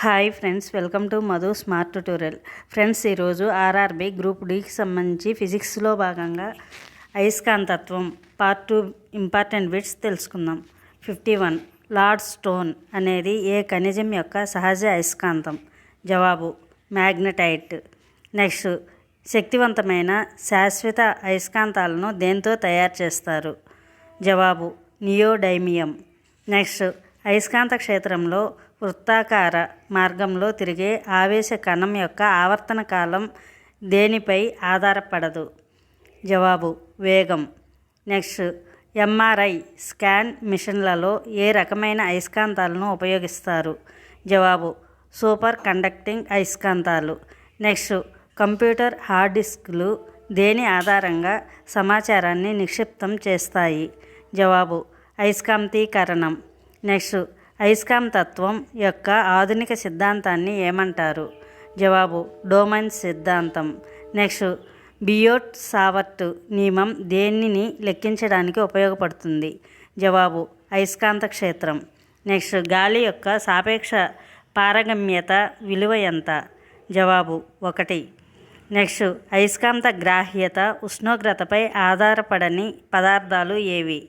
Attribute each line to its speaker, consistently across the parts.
Speaker 1: Hi friends, welcome to Madhu smart tutorial. Friends, ఈరోజు RRB group డికి సంబంధించి ఫిజిక్స్లో భాగంగా అయస్కాంతత్వం పార్ట్ 2 ఇంపార్టెంట్ బిట్స్ తెలుసుకుందాం. 51. లార్డ్ స్టోన్ అనేది ఏ ఖనిజం యొక్క సహజ అయస్కాంతం? జవాబు మ్యాగ్నటైట్. నెక్స్ట్, శక్తివంతమైన శాశ్వత అయస్కాంతాలను దేంతో తయారు చేస్తారు? జవాబు నియోడైమియం. నెక్స్ట్, అయస్కాంత క్షేత్రంలో వృత్తాకార మార్గంలో తిరిగే ఆవేశ కణం యొక్క ఆవర్తన కాలం దేనిపై ఆధారపడదు? జవాబు వేగం. నెక్స్ట్, ఎంఆర్ఐ స్కాన్ మిషన్లలో ఏ రకమైన అయస్కాంతాలను ఉపయోగిస్తారు? జవాబు సూపర్ కండక్టింగ్ అయస్కాంతాలు. నెక్స్ట్, కంప్యూటర్ హార్డ్ డిస్క్లు దేని ఆధారంగా సమాచారాన్ని నిక్షిప్తం చేస్తాయి? జవాబు అయస్కాంతీకరణం. నెక్స్ట్, అయస్కాంతత్వం యొక్క ఆధునిక సిద్ధాంతాన్ని ఏమంటారు? జవాబు డోమైన్ సిద్ధాంతం. నెక్స్ట్, బియోట్ సావర్ట్ నియమం దేనిని లెక్కించడానికి ఉపయోగపడుతుంది? జవాబు అయస్కాంత క్షేత్రం. నెక్స్ట్, గాలి యొక్క సాపేక్ష పారగమ్యత విలువ ఎంత? జవాబు 1. నెక్స్ట్, అయస్కాంత గ్రాహ్యత ఉష్ణోగ్రతపై ఆధారపడని పదార్థాలు ఏవి?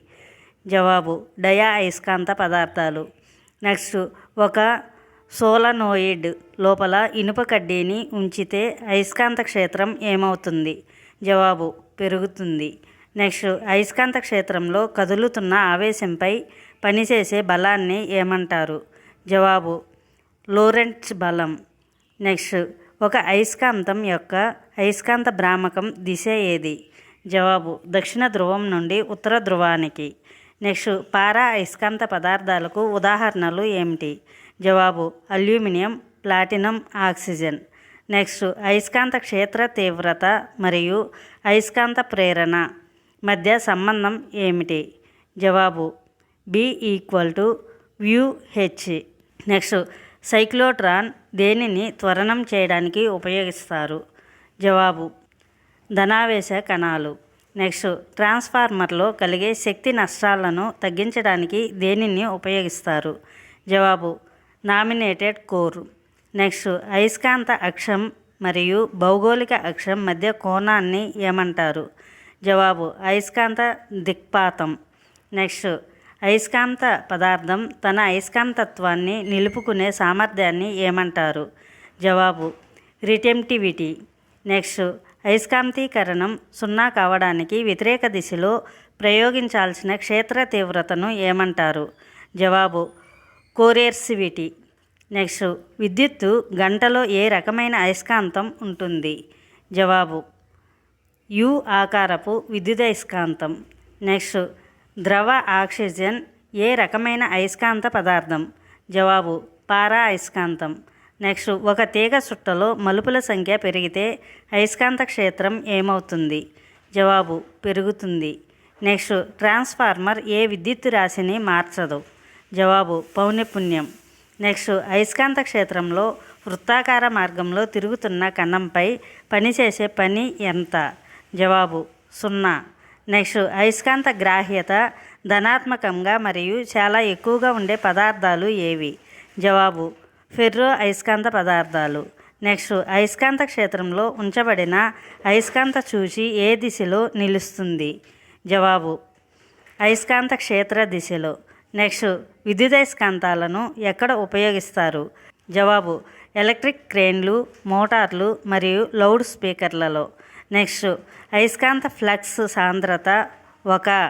Speaker 1: జవాబు డయా అయస్కాంత పదార్థాలు. నెక్స్ట్, ఒక సోలనోయిడ్ లోపల ఇనుప కడ్డీని ఉంచితే అయస్కాంత క్షేత్రం ఏమవుతుంది? జవాబు పెరుగుతుంది. నెక్స్ట్, అయస్కాంత క్షేత్రంలో కదులుతున్న ఆవేశంపై పనిచేసే బలాన్ని ఏమంటారు? జవాబు లోరెంట్జ్ బలం. నెక్స్ట్, ఒక అయస్కాంతం యొక్క అయస్కాంత భ్రామకం దిశ ఏది? జవాబు దక్షిణ ధ్రువం నుండి ఉత్తర ధ్రువానికి. నెక్స్ట్, పారా అయస్కాంత పదార్థాలకు ఉదాహరణలు ఏమిటి? జవాబు అల్యూమినియం, ప్లాటినం, ఆక్సిజన్. నెక్స్ట్, అయస్కాంత క్షేత్ర తీవ్రత మరియు అయస్కాంత ప్రేరణ మధ్య సంబంధం ఏమిటి? జవాబు B=VH. నెక్స్ట్, సైక్లోట్రాన్ దేనిని త్వరణం చేయడానికి ఉపయోగిస్తారు? జవాబు ధనావేశ కణాలు. నెక్స్ట్, ట్రాన్స్ఫార్మర్లో కలిగే శక్తి నష్టాలను తగ్గించడానికి దేనిని ఉపయోగిస్తారు? జవాబు నామినేటెడ్ కోర్. నెక్స్ట్, అయస్కాంత అక్షం మరియు భౌగోళిక అక్షం మధ్య కోణాన్ని ఏమంటారు? జవాబు అయస్కాంత దిక్పాతం. నెక్స్ట్, అయస్కాంత పదార్థం తన అయస్కాంతత్వాన్ని నిలుపుకునే సామర్థ్యాన్ని ఏమంటారు? జవాబు రిటెంటివిటీ. నెక్స్ట్, అయస్కాంతీకరణం 0 కావడానికి వ్యతిరేక దిశలో ప్రయోగించాల్సిన క్షేత్ర తీవ్రతను ఏమంటారు? జవాబు కోరెర్సివిటీ. నెక్స్ట్, విద్యుత్తు గంటలో ఏ రకమైన అయస్కాంతం ఉంటుంది? జవాబు యు ఆకారపు విద్యుదయస్కాంతం. నెక్స్ట్, ద్రవ ఆక్సిజన్ ఏ రకమైన అయస్కాంత పదార్థం? జవాబు పారా అయస్కాంతం. నెక్స్ట్, ఒక తీగ చుట్టలో మలుపుల సంఖ్య పెరిగితే అయస్కాంత క్షేత్రం ఏమవుతుంది? జవాబు పెరుగుతుంది. నెక్స్ట్, ట్రాన్స్ఫార్మర్ ఏ విద్యుత్ రాశిని మార్చదు? జవాబు పౌనఃపున్యం. నెక్స్ట్, అయస్కాంత క్షేత్రంలో వృత్తాకార మార్గంలో తిరుగుతున్న కణంపై పనిచేసే పని ఎంత? జవాబు 0. నెక్స్ట్, అయస్కాంత గ్రాహ్యత ధనాత్మకంగా మరియు చాలా ఎక్కువగా ఉండే పదార్థాలు ఏవి? జవాబు ఫెర్రో అయస్కాంత పదార్థాలు. నెక్స్ట్, అయస్కాంత క్షేత్రంలో ఉంచబడిన అయస్కాంత చూచి ఏ దిశలో నిలుస్తుంది? జవాబు అయస్కాంత క్షేత్ర దిశలో. నెక్స్ట్, విద్యుదయస్కాంతాలను ఎక్కడ ఉపయోగిస్తారు? జవాబు ఎలక్ట్రిక్ క్రేన్లు, మోటార్లు మరియు లౌడ్ స్పీకర్లలో. నెక్స్ట్, అయస్కాంత ఫ్లక్స్ సాంద్రత 1.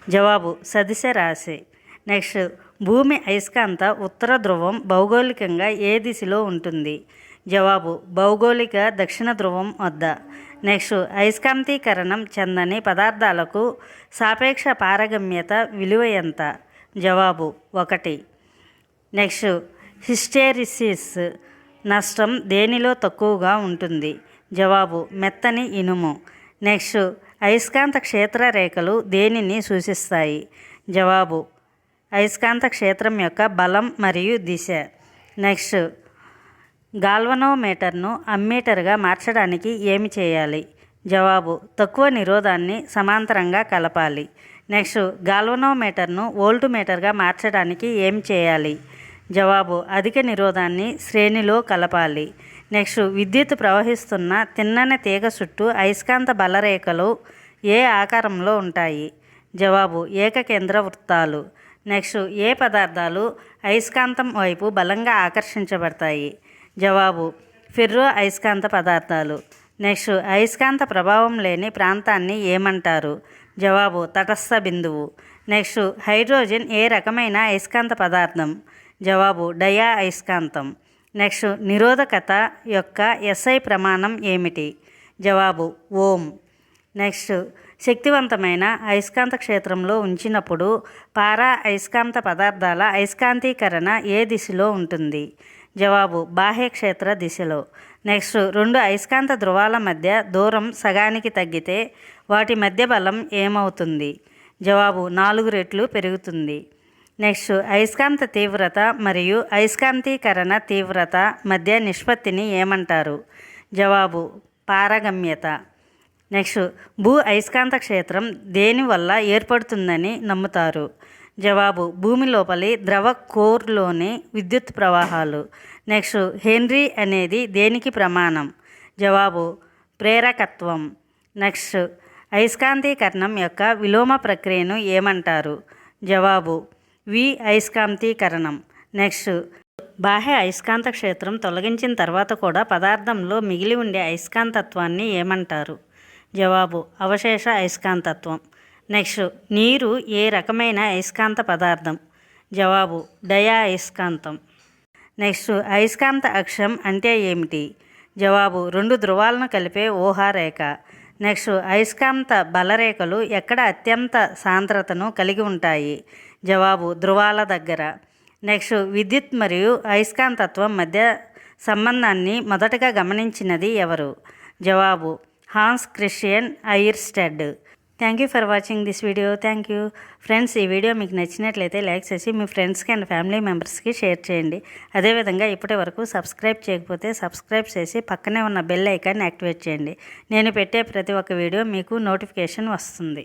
Speaker 1: జవాబు సదిశ రాశి. నెక్స్ట్, భూమి అయస్కాంత ఉత్తర ధ్రువం భౌగోళికంగా ఏ దిశలో ఉంటుంది? జవాబు భౌగోళిక దక్షిణ ధ్రువం వద్ద. నెక్స్ట్, అయస్కాంతీకరణం చెందని పదార్థాలకు సాపేక్ష పారగమ్యత విలువ ఎంత? జవాబు 1. నెక్స్ట్, హిస్టెరిసిస్ నష్టం దేనిలో తక్కువగా ఉంటుంది? జవాబు మెత్తని ఇనుము. నెక్స్ట్, అయస్కాంత క్షేత్ర రేఖలు దేనిని సూచిస్తాయి? జవాబు అయస్కాంత క్షేత్రం యొక్క బలం మరియు దిశ. నెక్స్ట్, గాల్వనోమీటర్ను అమ్మీటర్గా మార్చడానికి ఏమి చేయాలి? జవాబు తక్కువ నిరోధాన్ని సమాంతరంగా కలపాలి. నెక్స్ట్, గాల్వనోమీటర్ను వోల్ట్ మీటర్గా మార్చడానికి ఏమి చేయాలి? జవాబు అధిక నిరోధాన్ని శ్రేణిలో కలపాలి. నెక్స్ట్ విద్యుత్ ప్రవహిస్తున్న తిన్నని తీగ చుట్టూ అయస్కాంత బలరేఖలు ఏ ఆకారంలో ఉంటాయి? జవాబు ఏకకేంద్ర వృత్తాలు. నెక్స్ట్ ఏ పదార్థాలు అయస్కాంతం వైపు బలంగా ఆకర్షించబడతాయి? జవాబు ఫెర్రో అయస్కాంత పదార్థాలు. నెక్స్ట్ అయస్కాంత ప్రభావం లేని ప్రాంతాన్ని ఏమంటారు? జవాబు తటస్థ బిందువు. నెక్స్ట్ హైడ్రోజన్ ఏ రకమైన అయస్కాంత పదార్థం? జవాబు డయా అయస్కాంతం. నెక్స్ట్ నిరోధకత యొక్క SI ప్రమాణం ఏమిటి? జవాబు ఓం. నెక్స్ట్ శక్తివంతమైన అయస్కాంత క్షేత్రంలో ఉంచినప్పుడు పారా అయస్కాంత పదార్థాల అయస్కాంతీకరణ ఏ దిశలో ఉంటుంది? జవాబు బాహ్య క్షేత్ర దిశలో. నెక్స్ట్ రెండు అయస్కాంత ధ్రువాల మధ్య దూరం సగానికి తగ్గితే వాటి మధ్య బలం ఏమవుతుంది? జవాబు 4 రెట్లు పెరుగుతుంది. నెక్స్ట్ అయస్కాంత తీవ్రత మరియు అయస్కాంతీకరణ తీవ్రత మధ్య నిష్పత్తిని ఏమంటారు? జవాబు పారగమ్యత. నెక్స్ట్ భూ అయస్కాంత క్షేత్రం దేనివల్ల ఏర్పడుతుందని నమ్ముతారు? జవాబు భూమి లోపలి ద్రవ కోర్లోని విద్యుత్ ప్రవాహాలు. నెక్స్ట్ హెన్రీ అనేది దేనికి ప్రమాణం? జవాబు ప్రేరకత్వం. నెక్స్ట్ అయస్కాంతీకరణం యొక్క విలోమ ప్రక్రియను ఏమంటారు? జవాబు అయస్కాంతీకరణం. నెక్స్ట్ బాహ్య అయస్కాంత క్షేత్రం తొలగించిన తర్వాత కూడా పదార్థంలో మిగిలి ఉండే అయస్కాంతత్వాన్ని ఏమంటారు? జవాబు అవశేష అయస్కాంతత్వం. నెక్స్ట్ నీరు ఏ రకమైన అయస్కాంత పదార్థం? జవాబు డయా అయస్కాంతం. నెక్స్ట్ అయస్కాంత అక్షం అంటే ఏమిటి? జవాబు 2 ధ్రువాలను కలిపే ఊహారేఖ. నెక్స్ట్ అయస్కాంత బలరేఖలు ఎక్కడ అత్యంత సాంద్రతను కలిగి ఉంటాయి? జవాబు ధ్రువాల దగ్గర. నెక్స్ట్ విద్యుత్ మరియు అయస్కాంతత్వం మధ్య సంబంధాన్ని మొదటగా గమనించినది ఎవరు? జవాబు Hans Christian Oersted. Thank you for watching this video. Thank you friends. ఈ వీడియో మీకు నచ్చినట్లయితే లైక్ చేసి మీ ఫ్రెండ్స్కి అండ్ ఫ్యామిలీ మెంబర్స్కి షేర్ చేయండి. అదేవిధంగా ఇప్పటి వరకు సబ్స్క్రైబ్ చేయకపోతే సబ్స్క్రైబ్ చేసి పక్కనే ఉన్న బెల్ ఐకాన్ని యాక్టివేట్ చేయండి. నేను పెట్టే ప్రతి ఒక్క వీడియో మీకు నోటిఫికేషన్ వస్తుంది.